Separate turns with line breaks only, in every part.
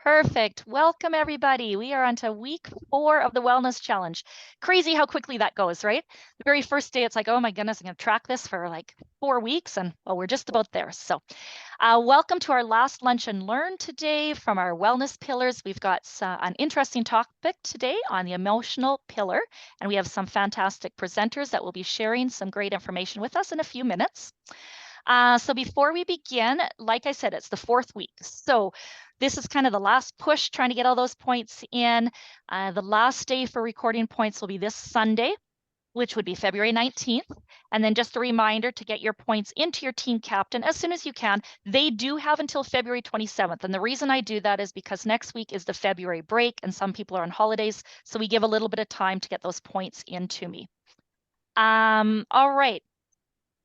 Perfect. Welcome, everybody. We are on to week 4 of the Wellness Challenge. Crazy how quickly that goes, right? The very first day, it's like, oh my goodness, I'm going to track this for like 4 weeks, and well, we're just about there. So welcome to our last Lunch and Learn today from our wellness pillars. We've got an interesting topic today on the emotional pillar, and we have some fantastic presenters that will be sharing some great information with us in a few minutes. So before we begin, like I said, it's the 4th week. So this is kind of the last push, trying to get all those points in. The last day for recording points will be this Sunday, which would be February 19th. And then just a reminder to get your points into your team captain as soon as you can. They do have until February 27th. And the reason I do that is because next week is the February break and some people are on holidays. So we give a little bit of time to get those points into me. All right.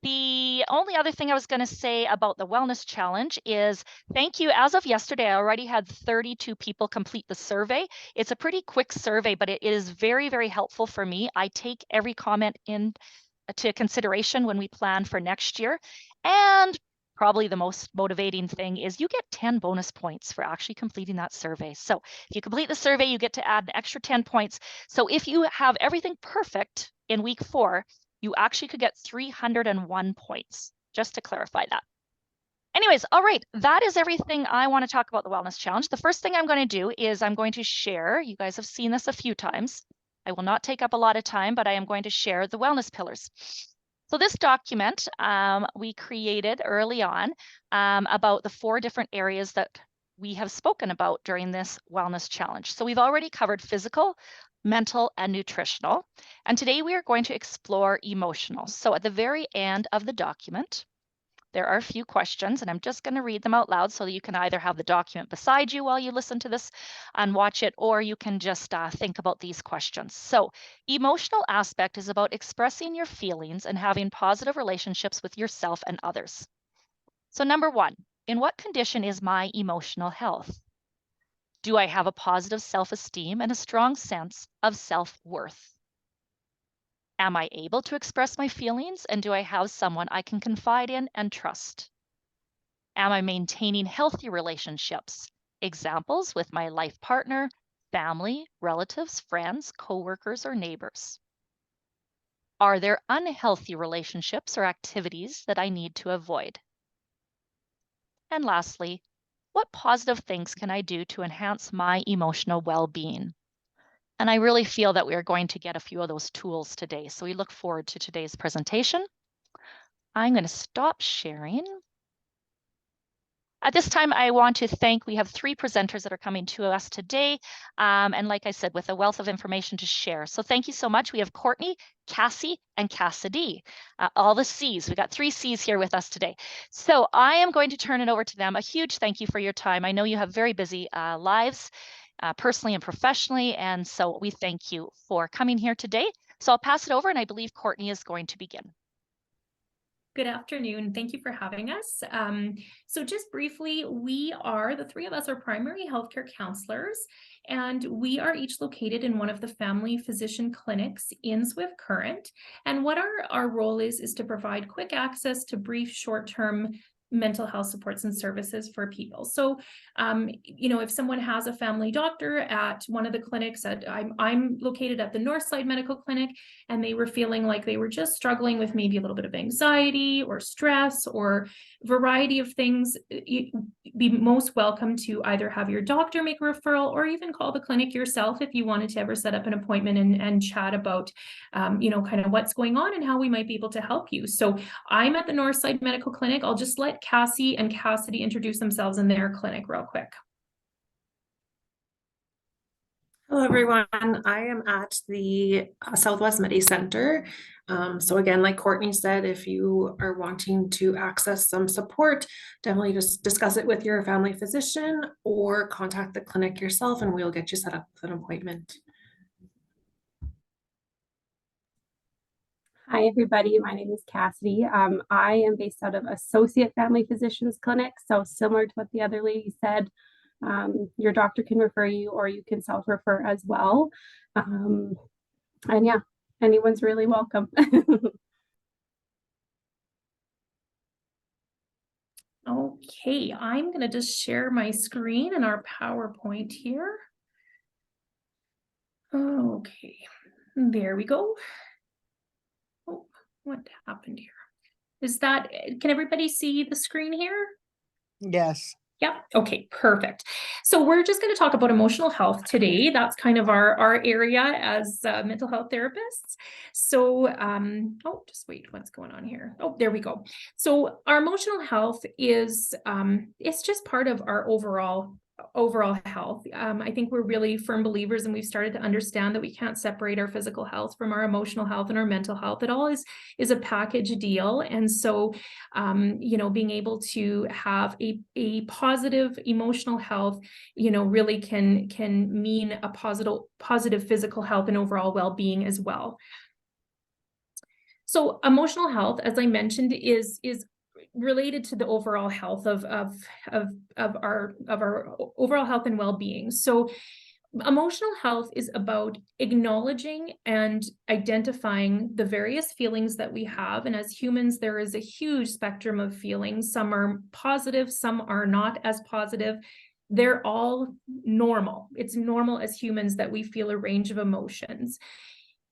The only other thing I was going to say about the Wellness Challenge is thank you. As of yesterday, I already had 32 people complete the survey. It's a pretty quick survey, but it is very, very helpful for me. I take every comment into consideration when we plan for next year. And probably the most motivating thing is you get 10 bonus points for actually completing that survey. So if you complete the survey, you get to add an extra 10 points. So if you have everything perfect in week 4, you actually could get 301 points, just to clarify that. Anyways, all right, that is everything I want to talk about the Wellness Challenge. The first thing I'm going to do is I'm going to share, you guys have seen this a few times. I will not take up a lot of time, but I am going to share the wellness pillars. So this document we created early on about the 4 different areas that we have spoken about during this Wellness Challenge. So we've already covered physical, mental, and nutritional. And today we are going to explore emotional. So at the very end of the document, there are a few questions, and I'm just going to read them out loud so that you can either have the document beside you while you listen to this and watch it, or you can just think about these questions. So emotional aspect is about expressing your feelings and having positive relationships with yourself and others. So number 1, in what condition is my emotional health? Do I have a positive self-esteem and a strong sense of self-worth? Am I able to express my feelings, and do I have someone I can confide in and trust? Am I maintaining healthy relationships? Examples with my life partner, family, relatives, friends, coworkers, or neighbors? Are there unhealthy relationships or activities that I need to avoid? And lastly, what positive things can I do to enhance my emotional well-being? And I really feel that we are going to get a few of those tools today. So we look forward to today's presentation. I'm going to stop sharing. At this time, I want to thank, we have 3 presenters that are coming to us today. And like I said, with a wealth of information to share. So thank you so much. We have Courtney, Cassie, and Cassidy, all the C's. We got 3 C's here with us today. So I am going to turn it over to them. A huge thank you for your time. I know you have very busy lives, personally and professionally. And so we thank you for coming here today. So I'll pass it over, and I believe Courtney is going to begin.
Good afternoon. Thank you for having us. So just briefly, the 3 of us are primary healthcare counselors, and we are each located in one of the family physician clinics in Swift Current. And what our role is to provide quick access to brief short-term mental health supports and services for people. So, if someone has a family doctor at one of the clinics, I'm located at the Northside Medical Clinic, and they were feeling like they were just struggling with maybe a little bit of anxiety or stress or variety of things, you'd be most welcome to either have your doctor make a referral or even call the clinic yourself if you wanted to ever set up an appointment and chat about, kind of what's going on and how we might be able to help you. So I'm at the Northside Medical Clinic. I'll just let Cassie and Cassidy introduce themselves in their clinic real quick.
Hello, everyone. I am at the Southwest Medi Center. So again, like Courtney said, if you are wanting to access some support, definitely just discuss it with your family physician or contact the clinic yourself, and we'll get you set up with an appointment.
Hi, everybody. My name is Cassidy. I am based out of Associate Family Physicians Clinic. So similar to what the other lady said, your doctor can refer you or you can self-refer as well. And yeah, anyone's really welcome.
Okay, I'm going to just share my screen and our PowerPoint here. Okay, there we go. Oh, what happened here? Can everybody see the screen here?
Yes.
Yep. Okay, perfect. So we're just going to talk about emotional health today. That's kind of our area as mental health therapists. So, oh, just wait, what's going on here? Oh, there we go. So our emotional health is, it's just part of our overall health. I think we're really firm believers, and we've started to understand that we can't separate our physical health from our emotional health and our mental health. It all is a package deal. And so you know, being able to have a positive emotional health, you know, really can mean a positive physical health and overall well-being as well. So emotional health, as I mentioned, is related to the overall health of our overall health and well-being. So emotional health is about acknowledging and identifying the various feelings that we have. And as humans, there is a huge spectrum of feelings. Some are positive, some are not as positive. They're all normal. It's normal as humans that we feel a range of emotions.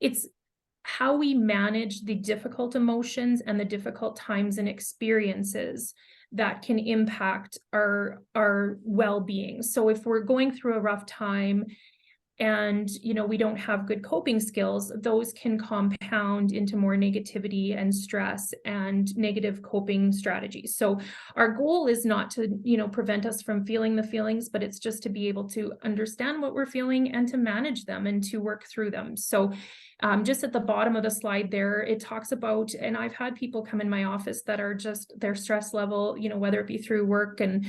It's how we manage the difficult emotions and the difficult times and experiences that can impact our well-being. So if we're going through a rough time and, you know, we don't have good coping skills, those can compound into more negativity and stress and negative coping strategies. So our goal is not to, you know, prevent us from feeling the feelings, but it's just to be able to understand what we're feeling and to manage them and to work through them. So just at the bottom of the slide there, it talks about, and I've had people come in my office that are just, their stress level, you know, whether it be through work and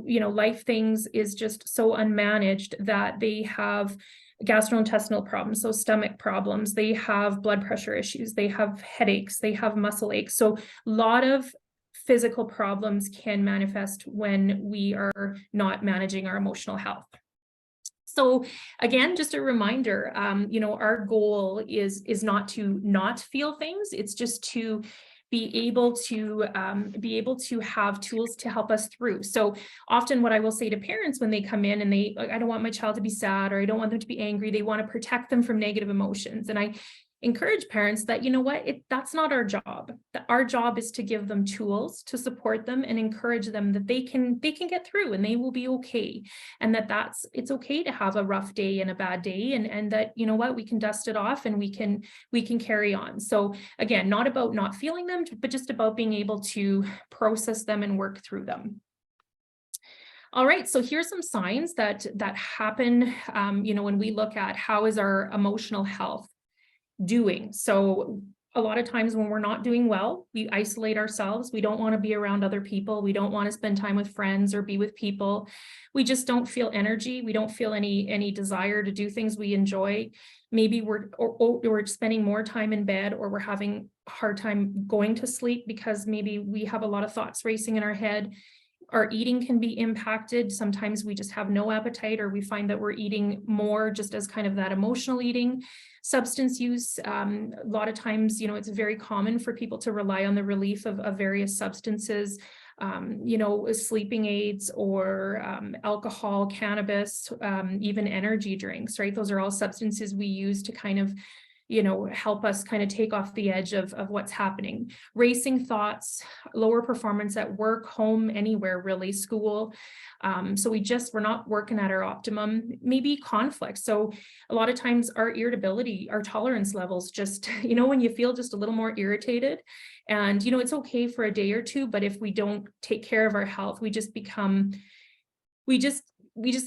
you know, life things is just so unmanaged that they have gastrointestinal problems, so stomach problems, they have blood pressure issues, they have headaches, they have muscle aches. So a lot of physical problems can manifest when we are not managing our emotional health. So again, just a reminder, you know, our goal is not to not feel things. It's just to be able to have tools to help us through. So often what I will say to parents when they come in and I don't want my child to be sad, or I don't want them to be angry. They want to protect them from negative emotions. And I encourage parents that, you know what, that's not our job. Our job is to give them tools to support them and encourage them that they can get through and they will be okay. And it's okay to have a rough day and a bad day, and that, you know what, we can dust it off and we can carry on. So again, not about not feeling them, but just about being able to process them and work through them. All right, so here's some signs that happen, you know, when we look at how is our emotional health doing. So a lot of times when we're not doing well, we isolate ourselves. We don't want to be around other people. We don't want to spend time with friends or be with people. We just don't feel energy. We don't feel any desire to do things we enjoy. Maybe we're spending more time in bed, or we're having a hard time going to sleep because maybe we have a lot of thoughts racing in our head. Our eating can be impacted. Sometimes we just have no appetite, or we find that we're eating more just as kind of that emotional eating. Substance use, a lot of times, you know, it's very common for people to rely on the relief of various substances, you know, sleeping aids or alcohol, cannabis, even energy drinks, right? Those are all substances we use to kind of, you know, help us kind of take off the edge of what's happening. Racing thoughts, lower performance at work, home, anywhere really, school. So we're not working at our optimum. Maybe conflict. So a lot of times our irritability, our tolerance levels just, you know, when you feel just a little more irritated, and, you know, it's okay for a day or two, but if we don't take care of our health, we just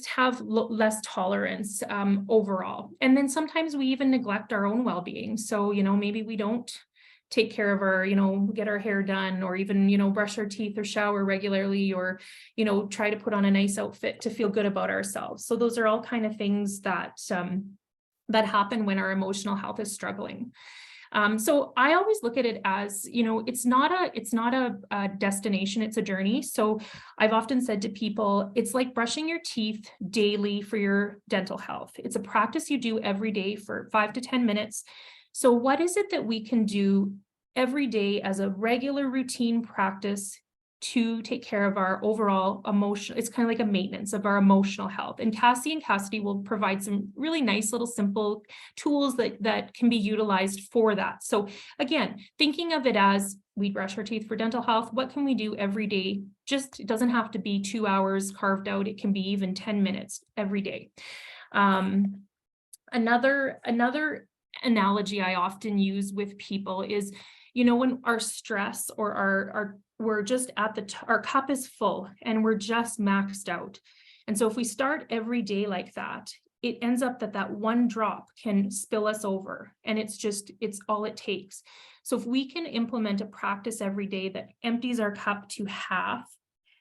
have less tolerance overall. And then sometimes we even neglect our own well-being. So, you know, maybe we don't take care of our, you know, get our hair done, or even, you know, brush our teeth or shower regularly, or, you know, try to put on a nice outfit to feel good about ourselves. So those are all kind of things that happen when our emotional health is struggling. So I always look at it as, you know, it's not a destination, it's a journey. So I've often said to people, it's like brushing your teeth daily for your dental health. It's a practice you do every day for 5 to 10 minutes. So what is it that we can do every day as a regular routine practice to take care of our overall emotional, it's kind of like a maintenance of our emotional health. And Cassie and Cassidy will provide some really nice little simple tools that can be utilized for that. So again, thinking of it as we brush our teeth for dental health, what can we do every day? Just, it doesn't have to be 2 hours carved out. It can be even 10 minutes every day. Another analogy I often use with people is, you know, when our stress or we're just at our cup is full and we're just maxed out. And so if we start every day like that, it ends up that one drop can spill us over, and it's all it takes. So if we can implement a practice every day that empties our cup to half,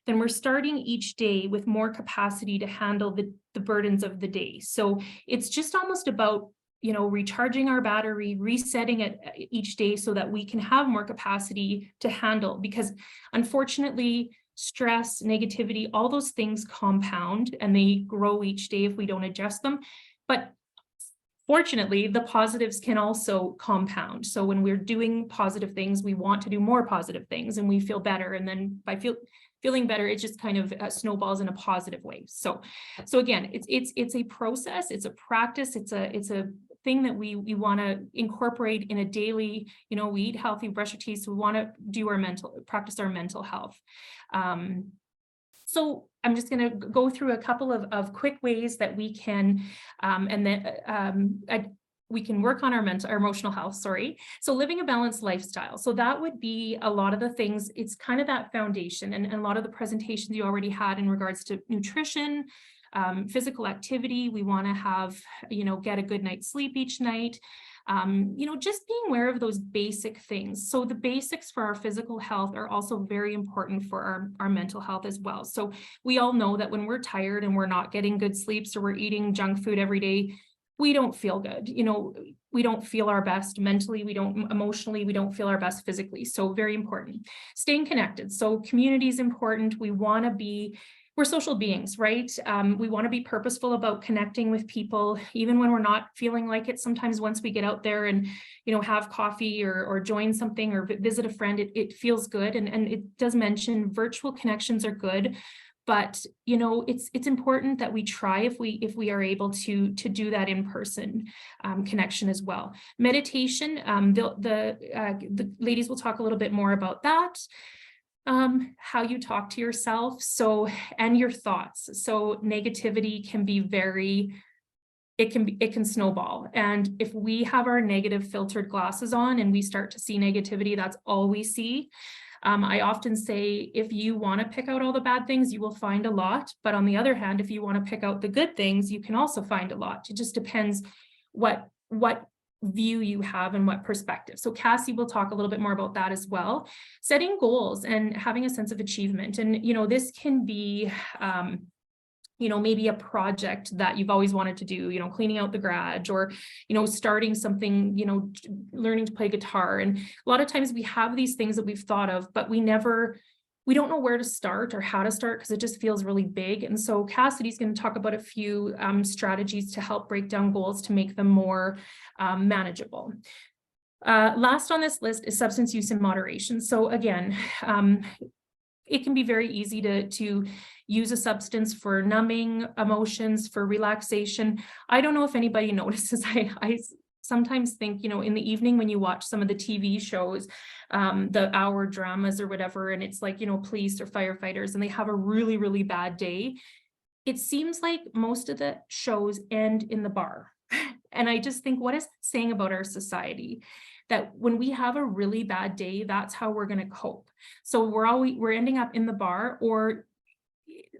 then we're starting each day with more capacity to handle the burdens of the day. So it's just almost about, you know, recharging our battery, resetting it each day so that we can have more capacity to handle, because unfortunately, stress, negativity, all those things compound and they grow each day if we don't adjust them. But fortunately, the positives can also compound. So when we're doing positive things, we want to do more positive things and we feel better. And then by feeling better, it just kind of snowballs in a positive way. So again, it's a process, it's a practice, it's a thing that we want to incorporate in a daily, you know, we eat healthy, brush our teeth, so we want to do practice our mental health. So I'm just going to go through a couple of quick ways that we can, we can work on our emotional health, sorry. So living a balanced lifestyle. So that would be a lot of the things, it's kind of that foundation, and a lot of the presentations you already had in regards to nutrition, physical activity. We want to have, you know, get a good night's sleep each night. You know, just being aware of those basic things. So the basics for our physical health are also very important for our mental health as well. So we all know that when we're tired and we're not getting good sleep, so we're eating junk food every day, we don't feel good. You know, we don't feel our best mentally, we don't emotionally, we don't feel our best physically. So very important. Staying connected. So community is important. We're social beings, right? We want to be purposeful about connecting with people, even when we're not feeling like it. Sometimes once we get out there and, you know, have coffee or join something or visit a friend, it feels good. And it does mention virtual connections are good, but, you know, it's important that we try if we are able to do that in-person connection as well. Meditation, the ladies will talk a little bit more about that. How you talk to yourself, and your thoughts. So negativity can be it can snowball. And if we have our negative filtered glasses on and we start to see negativity, that's all we see. I often say, if you want to pick out all the bad things, you will find a lot. But on the other hand, if you want to pick out the good things, you can also find a lot. It just depends what view you have and what perspective. So Cassie will talk a little bit more about that as well. Setting goals and having a sense of achievement. And, you know, this can be, you know, maybe a project that you've always wanted to do, you know, cleaning out the garage, or, you know, starting something, you know, learning to play guitar. And a lot of times we have these things that we've thought of, but we don't know where to start or how to start because it just feels really big. And so Cassidy's going to talk about a few strategies to help break down goals to make them more manageable. Last on this list is substance use in moderation. So again, it can be very easy to use a substance for numbing emotions, for relaxation. I don't know if anybody notices, I sometimes think, you know, in the evening when you watch some of the TV shows, the hour dramas or whatever, and it's like, you know, police or firefighters, and they have a really, really bad day. It seems like most of the shows end in the bar. And I just think, what is that saying about our society? That when we have a really bad day, that's how we're going to cope. So we're ending up in the bar, or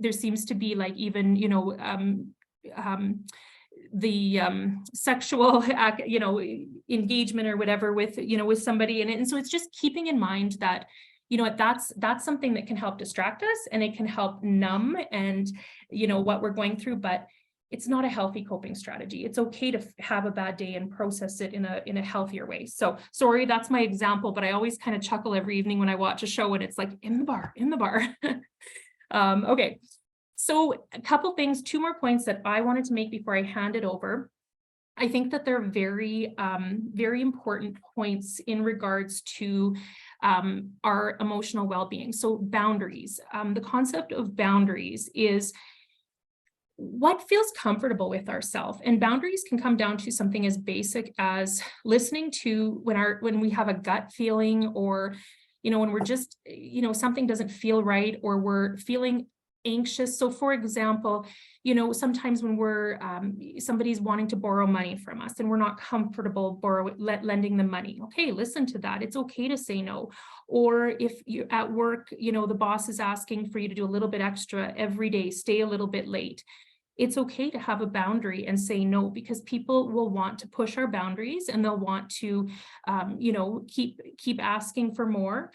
there seems to be like even, you know, the sexual you know, engagement or whatever with, you know, with somebody. And so it's just keeping in mind that, you know, that's something that can help distract us, and it can help numb and, you know, what we're going through, but it's not a healthy coping strategy. It's okay to have a bad day and process it in a healthier way. So sorry, that's my example, but I always kind of chuckle every evening when I watch a show and it's like in the bar. Okay. So a couple things, 2 more points that I wanted to make before I hand it over. I think that they're very, very important points in regards to our emotional well-being. So boundaries, the concept of boundaries is what feels comfortable with ourselves. And boundaries can come down to something as basic as listening to when we have a gut feeling, or, when we're just, something doesn't feel right, or we're feeling anxious. So for example, sometimes when we're somebody's wanting to borrow money from us and we're not comfortable lending them money. Okay, listen to that. It's okay to say no. Or if you're at work, the boss is asking for you to do a little bit extra every day, stay a little bit late. It's okay to have a boundary and say no, because people will want to push our boundaries and they'll want to, keep asking for more.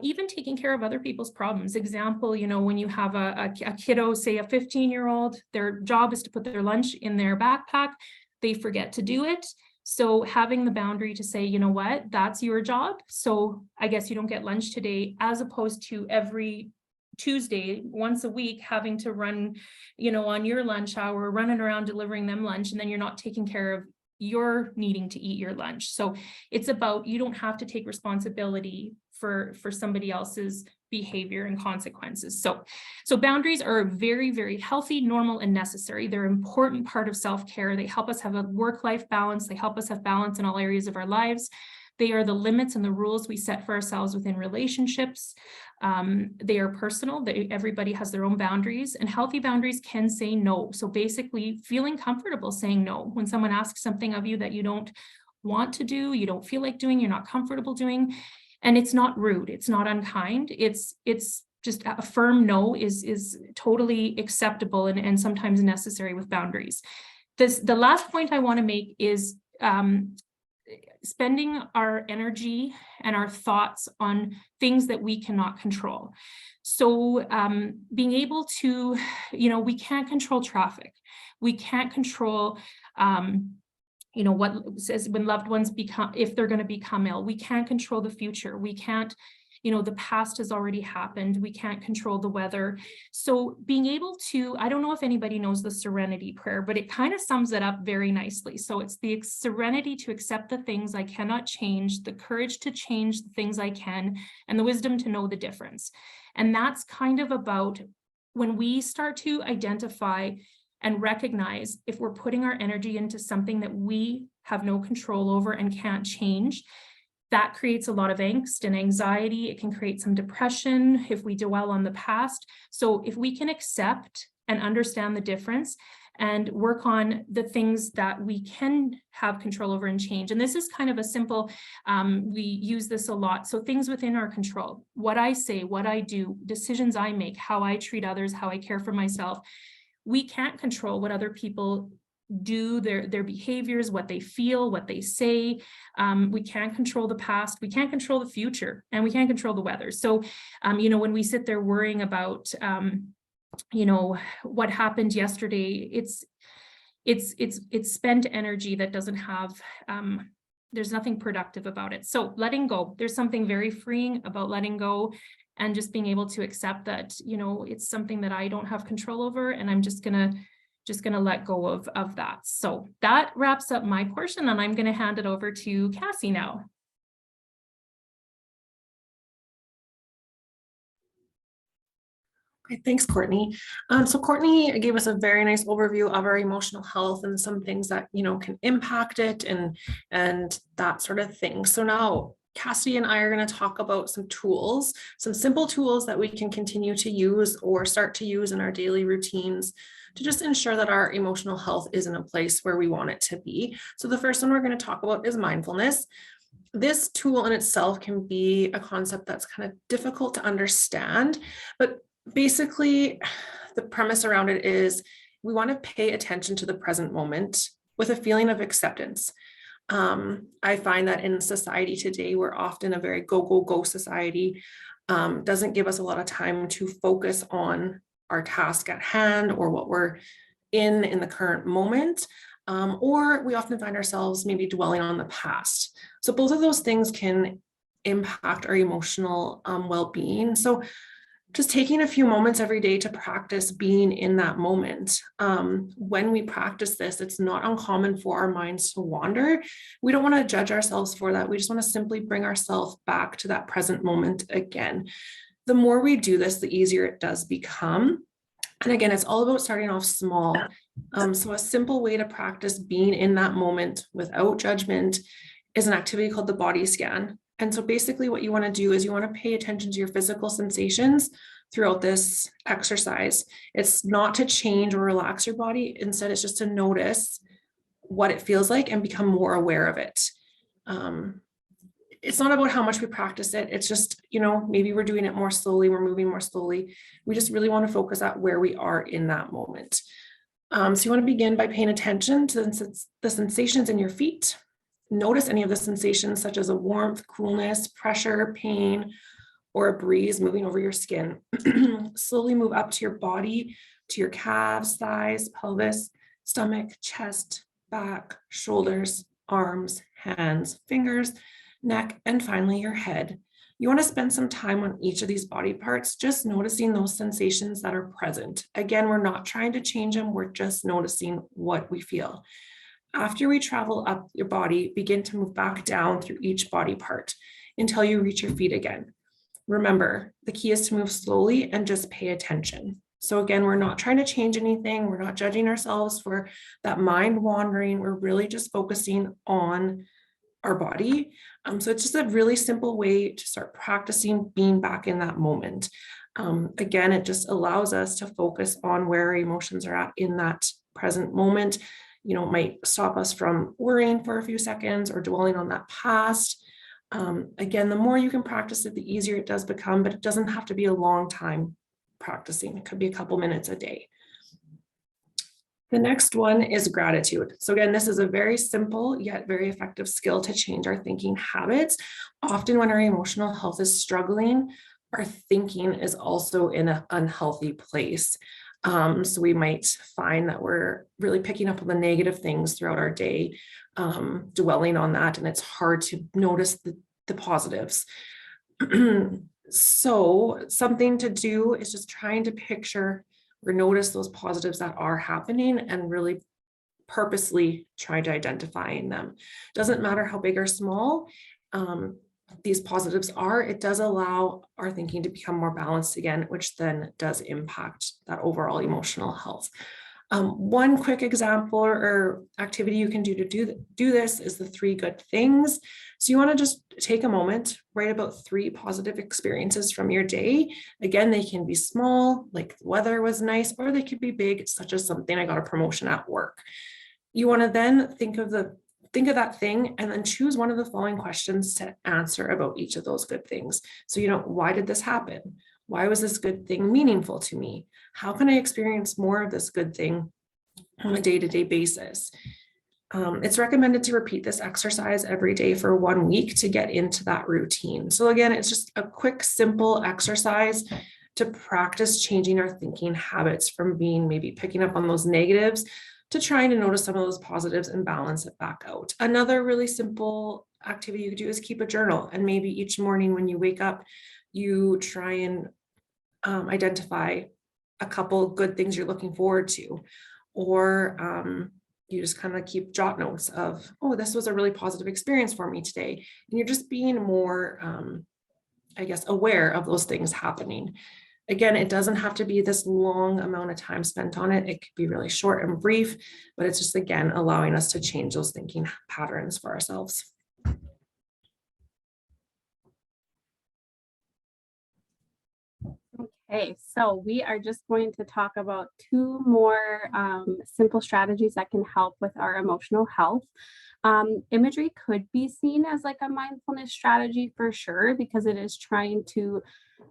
Even taking care of other people's problems. Example, when you have a kiddo, say a 15-year-old, their job is to put their lunch in their backpack, they forget to do it. So having the boundary to say, you know what, that's your job. So I guess you don't get lunch today, as opposed to every Tuesday, once a week, having to run, on your lunch hour, running around delivering them lunch, and then you're not taking care of your needing to eat your lunch. So it's about, you don't have to take responsibility for somebody else's behavior and consequences. So boundaries are very, very healthy, normal, and necessary. They're an important part of self-care. They help us have a work-life balance. They help us have balance in all areas of our lives. They are the limits and the rules we set for ourselves within relationships. They are personal. Everybody has their own boundaries, and healthy boundaries can say no. So basically feeling comfortable saying no. When someone asks something of you that you don't want to do, you don't feel like doing, you're not comfortable doing, and it's not rude, it's not unkind, it's just a firm no is totally acceptable and sometimes necessary with boundaries. The last point I want to make is spending our energy and our thoughts on things that we cannot control. So being able to, we can't control traffic. We can't control, what says when loved ones if they're going to become ill. We can't control the future. We can't, the past has already happened. We can't control the weather. So being able to, I don't know if anybody knows the serenity prayer, but it kind of sums it up very nicely. So it's the serenity to accept the things I cannot change, the courage to change the things I can, and the wisdom to know the difference. And that's kind of about when we start to identify and recognize if we're putting our energy into something that we have no control over and can't change. That creates a lot of angst and anxiety. It can create some depression if we dwell on the past. So if we can accept and understand the difference and work on the things that we can have control over and change. And this is kind of a simple, we use this a lot. So things within our control, what I say, what I do, decisions I make, how I treat others, how I care for myself. We can't control what other people do, their behaviors, what they feel, what they say. We can't control the past, we can't control the future, and we can't control the weather. So, when we sit there worrying about, what happened yesterday, it's spent energy that doesn't have, there's nothing productive about it. So letting go, there's something very freeing about letting go and just being able to accept that, it's something that I don't have control over, and I'm just gonna let go of that. So that wraps up my portion, and I'm going to hand it over to Cassie now.
Okay, thanks, Courtney. So Courtney gave us a very nice overview of our emotional health and some things that, can impact it and that sort of thing. So now Cassie and I are going to talk about some tools, some simple tools that we can continue to use or start to use in our daily routines to just ensure that our emotional health is in a place where we want it to be. So the first one we're going to talk about is mindfulness. This tool in itself can be a concept that's kind of difficult to understand, but basically the premise around it is we want to pay attention to the present moment with a feeling of acceptance. I find that in society today, we're often a very go, go, go society, doesn't give us a lot of time to focus on our task at hand or what we're in the current moment, or we often find ourselves maybe dwelling on the past. So both of those things can impact our emotional well-being. So just taking a few moments every day to practice being in that moment. When we practice this, it's not uncommon for our minds to wander. We don't want to judge ourselves for that. We just want to simply bring ourselves back to that present moment again. The more we do this, the easier it does become. And again, it's all about starting off small. So a simple way to practice being in that moment without judgment is an activity called the body scan. And so basically what you want to do is you want to pay attention to your physical sensations throughout this exercise. It's not to change or relax your body. Instead, it's just to notice what it feels like and become more aware of it. It's not about how much we practice it. It's just, maybe we're doing it more slowly. We're moving more slowly. We just really want to focus at where we are in that moment. So you want to begin by paying attention to the sensations in your feet. Notice any of the sensations such as a warmth, coolness, pressure, pain, or a breeze moving over your skin. Slowly move up to your body, to your calves, thighs, pelvis, stomach, chest, back, shoulders, arms, hands, fingers, neck, and finally your head. You want to spend some time on each of these body parts, just noticing those sensations that are present. Again, we're not trying to change them. We're just noticing what we feel. After we travel up your body, begin to move back down through each body part until you reach your feet again. Remember, the key is to move slowly and just pay attention. So again, we're not trying to change anything. We're not judging ourselves for that mind wandering. We're really just focusing on our body. So it's just a really simple way to start practicing being back in that moment. Again, it just allows us to focus on where our emotions are at in that present moment. It might stop us from worrying for a few seconds or dwelling on that past. Again, the more you can practice it, the easier it does become, but it doesn't have to be a long time practicing. It could be a couple minutes a day. The next one is gratitude. So again, this is a very simple yet very effective skill to change our thinking habits. Often when our emotional health is struggling, our thinking is also in an unhealthy place. So we might find that we're really picking up on the negative things throughout our day, dwelling on that, and it's hard to notice the positives. So something to do is just trying to picture or notice those positives that are happening and really purposely try to identify them. Doesn't matter how big or small these positives are, it does allow our thinking to become more balanced again, which then does impact that overall emotional health. One quick example or activity you can do to do this is the 3 good things. So you want to just take a moment, write about 3 positive experiences from your day. Again, they can be small, like the weather was nice, or they could be big, such as something I got a promotion at work. You want to then think of that thing and then choose one of the following questions to answer about each of those good things. So, why did this happen? Why was this good thing meaningful to me? How can I experience more of this good thing on a day-to-day basis? It's recommended to repeat this exercise every day for 1 week to get into that routine. So again, it's just a quick, simple exercise to practice changing our thinking habits from being maybe picking up on those negatives to trying to notice some of those positives and balance it back out. Another really simple activity you could do is keep a journal, and maybe each morning when you wake up, you try and identify a couple good things you're looking forward to, or you just kind of keep jot notes of, oh, this was a really positive experience for me today. And you're just being more, aware of those things happening. Again, it doesn't have to be this long amount of time spent on it. It could be really short and brief, but it's just, again, allowing us to change those thinking patterns for ourselves.
Okay, so we are just going to talk about 2 more simple strategies that can help with our emotional health. Imagery could be seen as like a mindfulness strategy for sure, because it is trying to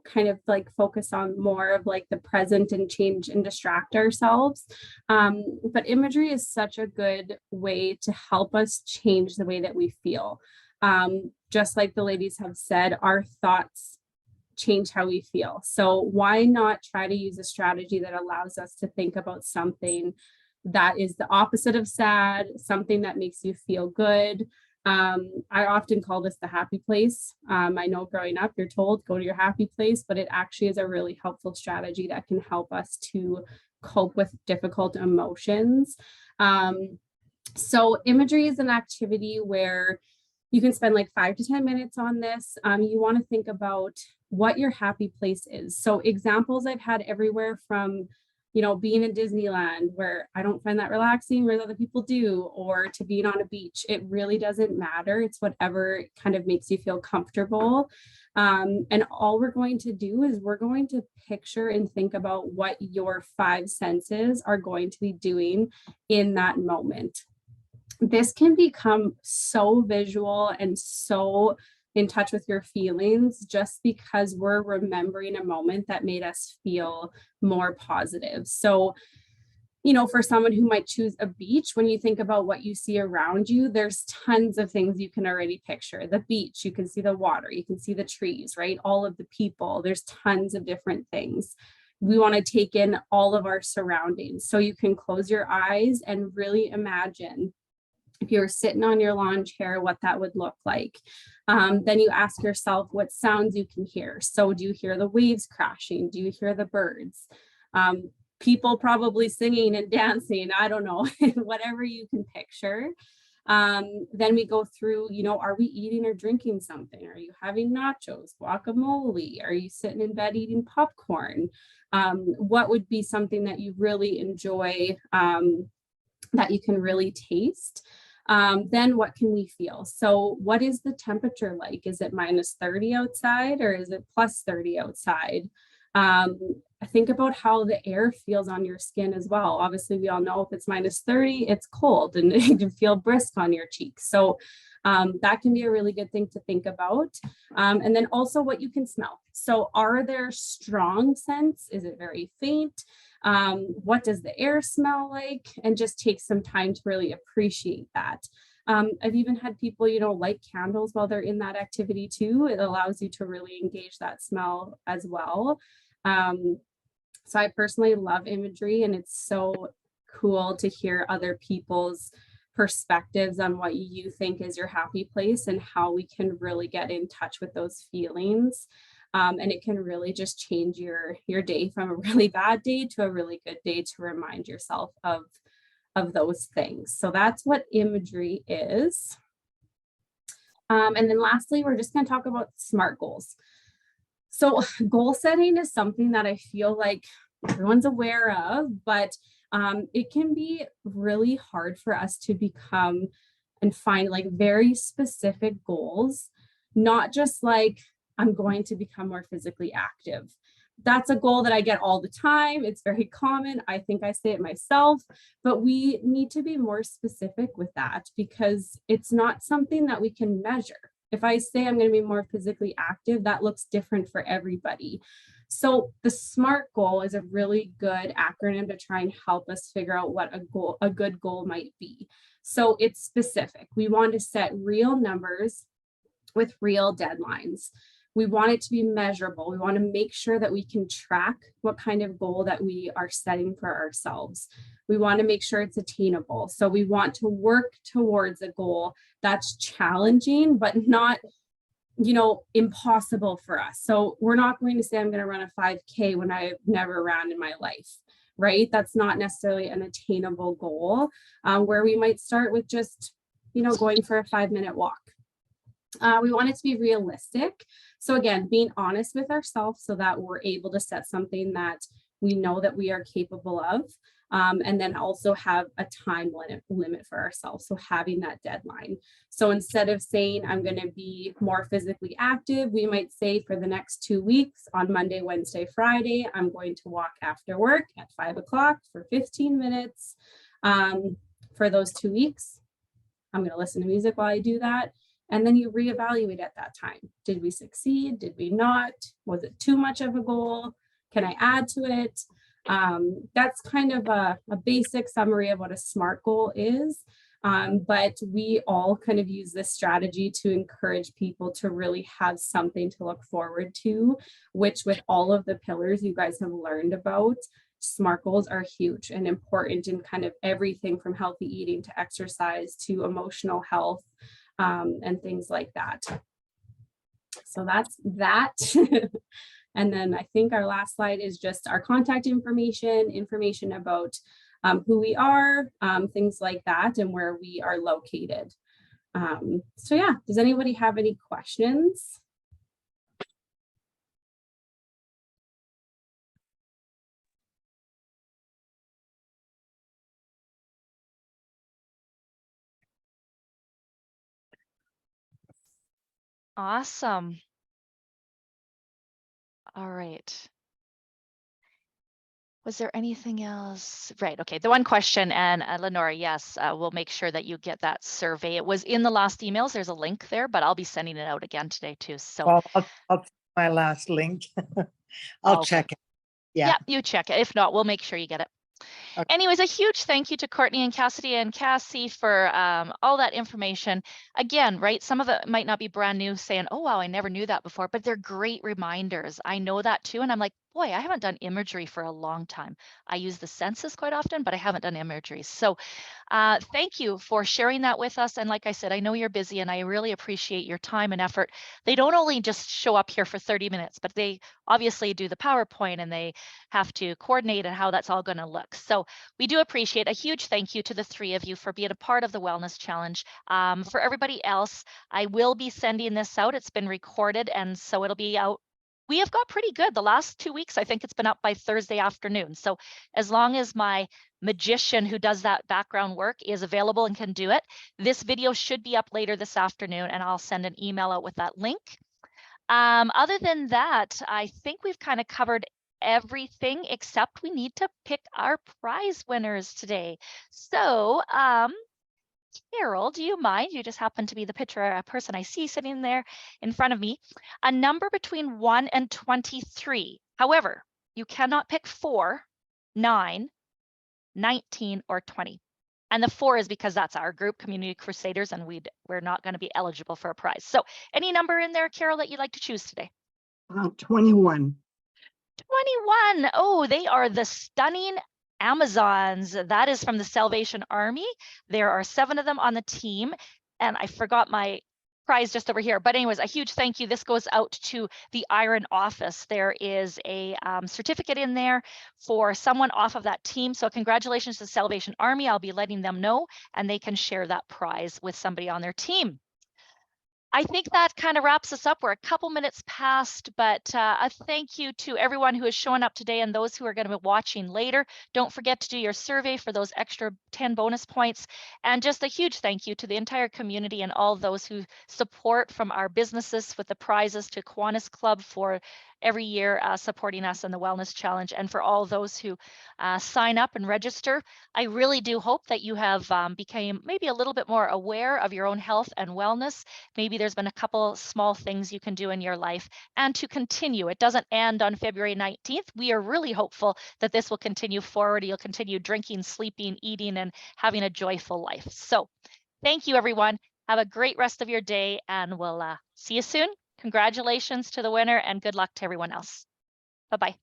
kind of like focus on more of like the present and change and distract ourselves. But imagery is such a good way to help us change the way that we feel. Just like the ladies have said, our thoughts change how we feel. So why not try to use a strategy that allows us to think about something that is the opposite of sad, something that makes you feel good, I often call this the happy place. I know growing up, you're told go to your happy place, but it actually is a really helpful strategy that can help us to cope with difficult emotions. So imagery is an activity where you can spend like 5 to 10 minutes on this. You want to think about what your happy place is. So examples I've had everywhere from, being in Disneyland where I don't find that relaxing, whereas other people do, or to being on a beach. It really doesn't matter. It's whatever kind of makes you feel comfortable. And all we're going to do is we're going to picture and think about what your 5 senses are going to be doing in that moment. This can become so visual and so in touch with your feelings just because we're remembering a moment that made us feel more positive. So, for someone who might choose a beach, when you think about what you see around you, there's tons of things you can already picture. The beach, you can see the water, you can see the trees, right? All of the people, there's tons of different things. We want to take in all of our surroundings. So you can close your eyes and really imagine if you're sitting on your lawn chair, what that would look like. Then you ask yourself what sounds you can hear. So do you hear the waves crashing? Do you hear the birds? People probably singing and dancing, I don't know, whatever you can picture. Then we go through, are we eating or drinking something? Are you having nachos, guacamole? Are you sitting in bed eating popcorn? What would be something that you really enjoy, that you can really taste? Then what can we feel? So what is the temperature like? Is it -30 outside or is it +30 outside? Think about how the air feels on your skin as well. Obviously, we all know if it's -30, it's cold and you can feel brisk on your cheeks. So that can be a really good thing to think about. And then also what you can smell. So are there strong scents? Is it very faint? What does the air smell like? And just take some time to really appreciate that. I've even had people, light candles while they're in that activity too. It allows you to really engage that smell as well. So I personally love imagery, and it's so cool to hear other people's perspectives on what you think is your happy place and how we can really get in touch with those feelings. And it can really just change your day from a really bad day to a really good day to remind yourself of those things. So that's what imagery is. And then lastly, we're just going to talk about SMART goals. So goal setting is something that I feel like everyone's aware of, but it can be really hard for us to become and find like very specific goals, not just like I'm going to become more physically active. That's a goal that I get all the time. It's very common. I think I say it myself, but we need to be more specific with that because it's not something that we can measure. If I say I'm going to be more physically active, that looks different for everybody. So the SMART goal is a really good acronym to try and help us figure out what a good goal might be. So it's specific. We want to set real numbers with real deadlines. We want it to be measurable. We want to make sure that we can track what kind of goal that we are setting for ourselves. We want to make sure it's attainable. So we want to work towards a goal that's challenging, but not, impossible for us. So we're not going to say I'm going to run a 5K when I've never ran in my life, right? That's not necessarily an attainable goal, where we might start with just, going for a 5-minute walk. We want it to be realistic. So again, being honest with ourselves so that we're able to set something that we know that we are capable of, and then also have a time limit for ourselves. So having that deadline. So instead of saying I'm going to be more physically active, we might say for the next 2 weeks on Monday, Wednesday, Friday, I'm going to walk after work at 5 o'clock for 15 minutes. For those 2 weeks, I'm going to listen to music while I do that. And then you reevaluate at that time. Did we succeed? Did we not? Was it too much of a goal? Can I add to it? That's kind of a basic summary of what a SMART goal is. But we all kind of use this strategy to encourage people to really have something to look forward to, which with all of the pillars you guys have learned about, SMART goals are huge and important in kind of everything from healthy eating to exercise to emotional health. and things like that. So that's that. And then I think our last slide is just our contact information about who we are, things like that, and where we are located. So yeah, does anybody have any questions?
Awesome. All right. Was there anything else? Right. Okay. The one question, and Lenora, yes, we'll make sure that you get that survey. It was in the last emails. There's a link there, but I'll be sending it out again today too. So
Well, I'll check my last link. I'll check it. Yeah.
Yeah, you check it. If not, we'll make sure you get it.
Okay.
Anyways, a huge thank you to Courtney and Cassidy and Cassie for all that information. Again, right, some of it might not be brand new saying, oh, wow, I never knew that before, but they're great reminders. I know that too. And I'm like, boy, I haven't done imagery for a long time. I use the census quite often, but I haven't done imagery. So thank you for sharing that with us. And like I said, I know you're busy and I really appreciate your time and effort. They don't only just show up here for 30 minutes, but they obviously do the PowerPoint and they have to coordinate and how that's all going to look. So we do appreciate a huge thank you to the three of you for being a part of the Wellness Challenge. For everybody else, I will be sending this out. It's been recorded and so it'll be out. We have got pretty good. The last 2 weeks, I think it's been up by Thursday afternoon. So as long as my magician who does that background work is available and can do it, this video should be up later this afternoon and I'll send an email out with that link. Other than that, I think we've kind of covered everything except we need to pick our prize winners today. So Carol, do you mind? You just happen to be the person I see sitting there in front of me. A number between 1 and 23. However, you cannot pick 4, 9, 19, or 20. And the 4 is because that's our group, Community Crusaders, and we're not going to be eligible for a prize. So any number in there, Carol, that you'd like to choose today?
21.
21. Oh, they are the stunning Amazons. That is from the Salvation Army. There are 7 of them on the team. And I forgot my prize just over here. But anyways, a huge thank you. This goes out to the Iron Office. There is a certificate in there for someone off of that team. So congratulations to the Salvation Army. I'll be letting them know and they can share that prize with somebody on their team. I think that kind of wraps us up. We're a couple minutes past, but a thank you to everyone who is showing up today and those who are going to be watching later. Don't forget to do your survey for those extra 10 bonus points. And just a huge thank you to the entire community and all those who support, from our businesses with the prizes to Kiwanis Club for every year supporting us in the Wellness Challenge, and for all those who sign up and register. I really do hope that you have become maybe a little bit more aware of your own health and wellness. Maybe there's been a couple small things you can do in your life, and to continue. It doesn't end on February 19th. We are really hopeful that this will continue forward. You'll continue drinking, sleeping, eating, and having a joyful life. So thank you, everyone. Have a great rest of your day, and we'll see you soon. Congratulations to the winner and good luck to everyone else. Bye-bye.